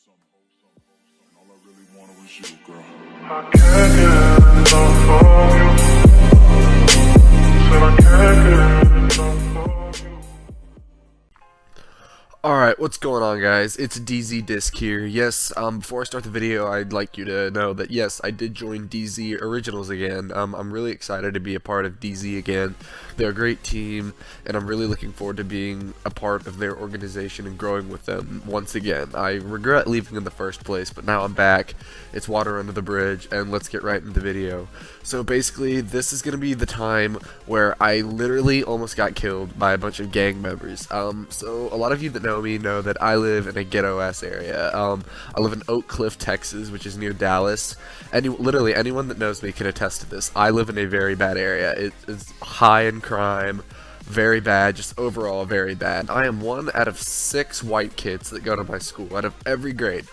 All I really wanted was you, girl. I can't get enough of you. Said I can't get enough of you. Alright, what's going on, guys? It's DZ Disc here. Yes, before I start the video, I'd like you to know that yes, I did join DZ Originals again. I'm really excited to be a part of DZ again. They're a great team, and I'm really looking forward to being a part of their organization and growing with them once again. I regret leaving in the first place, but now I'm back. It's water under the bridge, and let's get right into the video. So basically, this is going to be the time where I literally almost got killed by a bunch of gang members. So a lot of you that know me know that I live in a ghetto-ass area. I live in Oak Cliff, Texas, which is near Dallas. Literally, anyone that knows me can attest to this. I live in a very bad area. It is high in crime, very bad, just overall very bad. I am one out of 6 white kids that go to my school, out of every grade.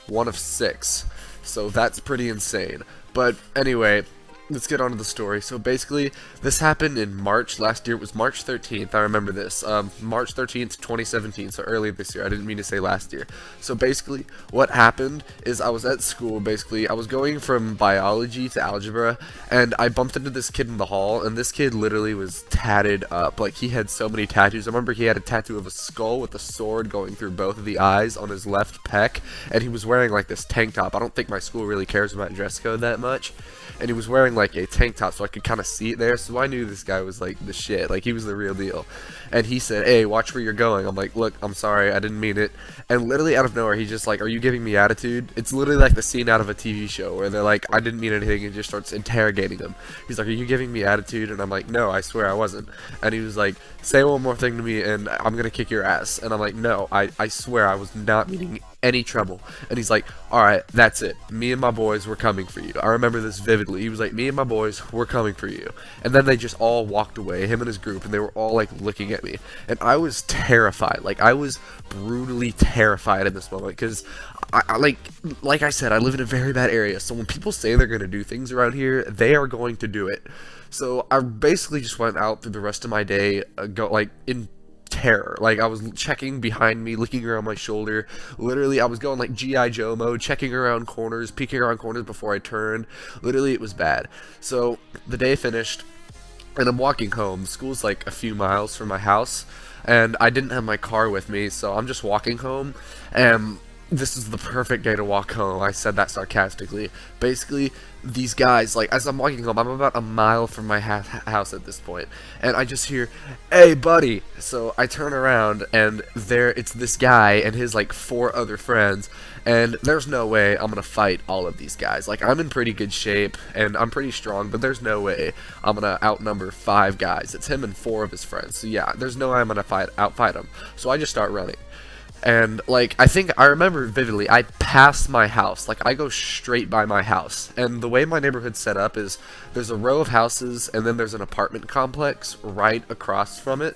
One of 6. So that's pretty insane. But anyway, let's get on to the story. So basically, this happened in March last year. It was March 13th. I remember this. March 13th, 2017. So early this year. I didn't mean to say last year. So basically, what happened is I was at school. Basically, I was going from biology to algebra, and I bumped into this kid in the hall, and this kid literally was tatted up. Like, he had so many tattoos. I remember he had a tattoo of a skull with a sword going through both of the eyes on his left pec, and he was wearing like this tank top. I don't think my school really cares about dress code that much. And he was wearing like a tank top, so I could kind of see it there, so I knew this guy was like the shit, like he was the real deal. And he said, "Hey, watch where you're going." I'm like, "Look, I'm sorry, I didn't mean it." And literally out of nowhere, he's just like, "Are you giving me attitude?" It's literally like the scene out of a TV show where they're like, "I didn't mean anything," and just starts interrogating him. He's like, "Are you giving me attitude?" And I'm like, "No, I swear I wasn't." And he was like, "Say one more thing to me and I'm gonna kick your ass." And I'm like, "No, I swear I was not meaning any trouble." And he's like, "Alright, that's it. Me and my boys, we're coming for you." I remember this vividly. He was like, "Me and my boys, we're coming for you." And then they just all walked away, him and his group, and they were all like looking at me. And I was terrified. Like, I was brutally terrified in this moment, because like I said, I live in a very bad area, so when people say they're going to do things around here, they are going to do it. So I basically just went out through the rest of my day, in terror. Like, I was checking behind me, looking around my shoulder. Literally, I was going like G.I. Joe mode, checking around corners, peeking around corners before I turned. Literally, it was bad. So the day finished, and I'm walking home. School's like a few miles from my house, and I didn't have my car with me, so I'm just walking home, and this is the perfect day to walk home. I said that sarcastically. Basically, these guys, like, as I'm walking home, I'm about a mile from my house at this point, and I just hear, "Hey, buddy!" So I turn around, and it's this guy and his, like, 4 other friends, and there's no way I'm gonna fight all of these guys. Like, I'm in pretty good shape, and I'm pretty strong, but there's no way I'm gonna outnumber 5 guys. It's him and 4 of his friends, so yeah, there's no way I'm gonna outfight him. So I just start running. And, like, I remember vividly, I pass my house. Like, I go straight by my house. And the way my neighborhood's set up is there's a row of houses, and then there's an apartment complex right across from it.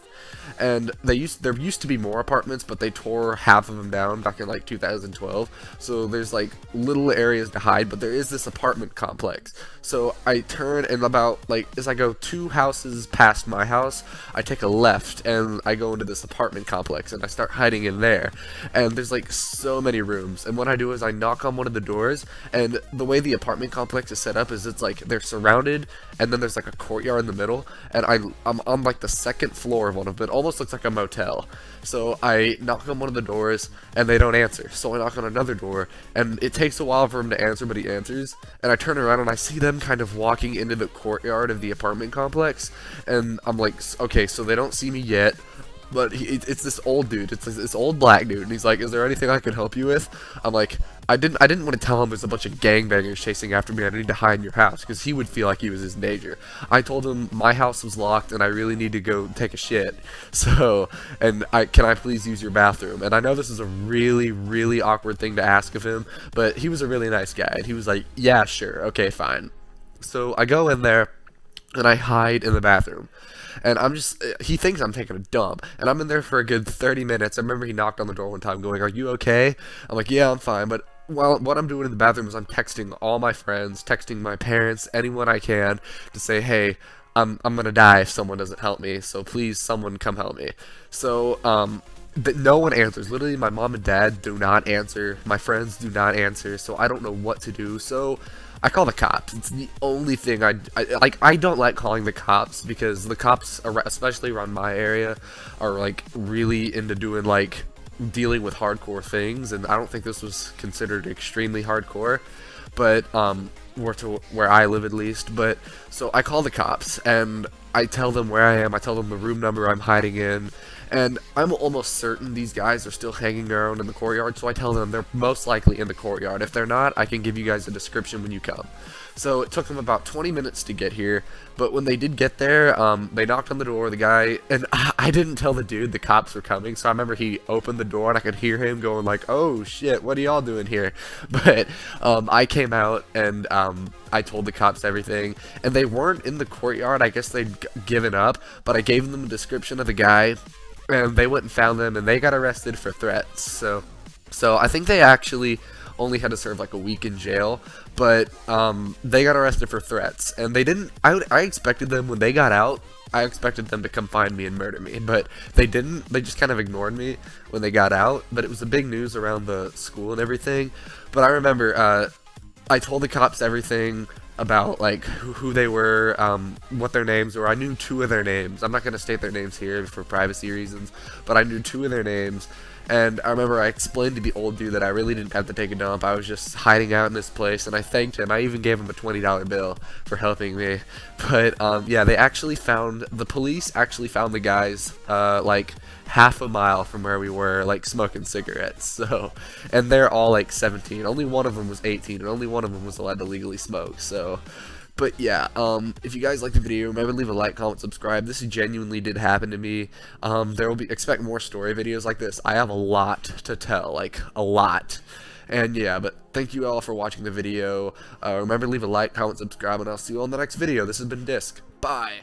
And there used to be more apartments, but they tore half of them down back in, like, 2012. So there's, like, little areas to hide, but there is this apartment complex. So I turn, and as I go 2 houses past my house, I take a left, and I go into this apartment complex, and I start hiding in there. And there's like so many rooms, and what I do is I knock on one of the doors, and the way the apartment complex is set up is it's like they're surrounded, and then there's like a courtyard in the middle, and I'm on like the 2nd floor of one of them. It almost looks like a motel. So I knock on one of the doors, and they don't answer. So I knock on another door, and it takes a while for him to answer, but he answers. And I turn around, and I see them kind of walking into the courtyard of the apartment complex, and I'm like, okay, so they don't see me yet. But it's this old dude, it's this old black dude, and he's like, "Is there anything I can help you with?" I'm like, I didn't want to tell him there's a bunch of gangbangers chasing after me, I need to hide in your house, because he would feel like he was in danger. I told him my house was locked, and I really need to go take a shit, so, can I please use your bathroom? And I know this is a really, really awkward thing to ask of him, but he was a really nice guy, and he was like, "Yeah, sure, okay, fine." So I go in there, and I hide in the bathroom. And he thinks I'm taking a dump, and I'm in there for a good 30 minutes. I remember he knocked on the door one time going, "Are you okay?" I'm like, "Yeah, I'm fine," but what I'm doing in the bathroom is I'm texting all my friends, texting my parents, anyone I can, to say, "Hey, I'm gonna die if someone doesn't help me, so please, someone come help me." So, that no one answers. Literally, my mom and dad do not answer. My friends do not answer. So I don't know what to do. So I call the cops. It's the only thing I like. I don't like calling the cops because the cops, especially around my area, are like really into doing like dealing with hardcore things, and I don't think this was considered extremely hardcore, but where I live at least. But so I call the cops and I tell them where I am. I tell them the room number I'm hiding in. And I'm almost certain these guys are still hanging around in the courtyard, so I tell them they're most likely in the courtyard. If they're not, I can give you guys a description when you come. So it took them about 20 minutes to get here, but when they did get there, they knocked on the door, the guy, and I didn't tell the dude the cops were coming, so I remember he opened the door and I could hear him going like, "Oh shit, what are y'all doing here?" But I came out and I told the cops everything, and they weren't in the courtyard. I guess they'd given up, but I gave them a description of the guy, and they went and found them, and they got arrested for threats. So I think they actually only had to serve like a week in jail, but they got arrested for threats, and they didn't. I expected them when they got out. I expected them to come find me and murder me, but they didn't. They just kind of ignored me when they got out. But it was the big news around the school and everything. But I remember I told the cops everything about like who they were, what their names were. I knew 2 of their names. I'm not going to state their names here for privacy reasons, but I knew 2 of their names. And I remember I explained to the old dude that I really didn't have to take a dump. I was just hiding out in this place, and I thanked him. I even gave him a $20 bill for helping me. But yeah, the police actually found the guys like half a mile from where we were, like smoking cigarettes. So, and they're all like 17. Only one of them was 18, and only one of them was allowed to legally smoke. So. But yeah, if you guys like the video, remember to leave a like, comment, subscribe. This genuinely did happen to me. Expect more story videos like this. I have a lot to tell, like a lot. And yeah, but thank you all for watching the video. Remember to leave a like, comment, subscribe, and I'll see you all in the next video. This has been Disc. Bye.